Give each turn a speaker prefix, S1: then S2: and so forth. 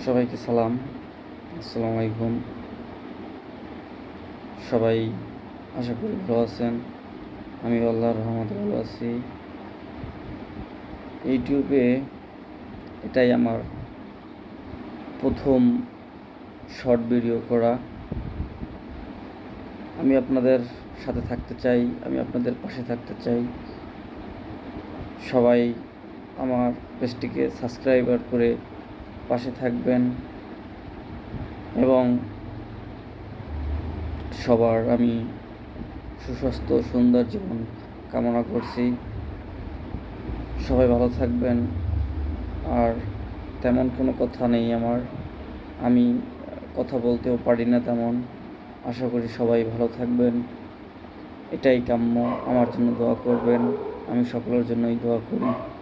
S1: সবাইকে সালাম। আসসালামু আলাইকুম। সবাই আশা করি ভালো আছেন। আমি আল্লাহর রহমতে ভালো আছি। ইউটিউবে এটাই আমার প্রথম শর্ট ভিডিও করা। আমি আপনাদের সাথে থাকতে চাই, আমি আপনাদের পাশে থাকতে চাই। সবাই আমার পেজটিকে সাবস্ক্রাইবার করে পাশে থাকবেন এবং সবার আমি সুস্বাস্থ্য সুন্দর জীবন কামনা করছি। সবাই ভালো থাকবেন। আর তেমন কোনো কথা নেই আমার, আমি কথা বলতেও পারি না তেমন। আশা করি সবাই ভালো থাকবেন, এটাই কাম্য। আমার জন্য দোয়া করবেন, আমি সকলের জন্যই দোয়া করি।